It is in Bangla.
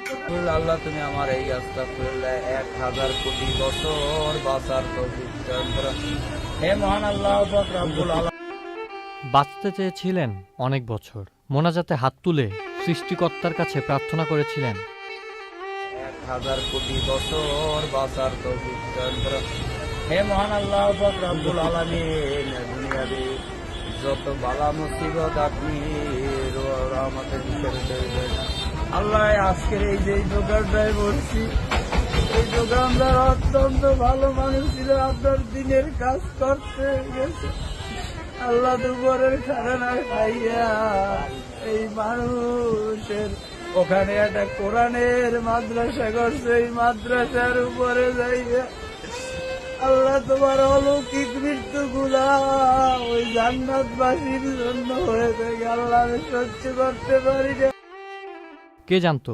আল্লাহ তুমি আমার এই আস্তাগফিরুল্লাহ 1000 কোটি বছর বাঁচার তৌফিক দান করো। হে মহান আল্লাহ পাক রব্বুল আলামিন। বাঁচতে চেয়েছিলেন অনেক বছর, মোনাজাতে হাত তুলে সৃষ্টিকর্তার কাছে প্রার্থনা করেছিলেন 1000 কোটি বছর বাঁচার তৌফিক দান করো। হে মহান আল্লাহ পাক রব্বুল আলামিন, দুনিয়াতে যত বালা মুসিবত আপনি রহমতের ভিতরে দেবেন। আল্লাহ আজকের এই যে দোকানটায় বলছি, এই দোকানদার অত্যন্ত ভালো মানুষ ছিল, আপনার দিনের কাজ করতে গেছে। আল্লাহ দুপুরের খানা খাইয়া এই মানুষের ওখানে একটা কোরআনের মাদ্রাসা করছে, এই মাদ্রাসার উপরে যাইয়া আল্লাহ তোমার অলৌকিক মৃত্যু গুলা ওই জান্নাতবাসীর জন্য হয়ে থাকে। আল্লাহ আমি সহ্য করতে পারি না। কে জানতো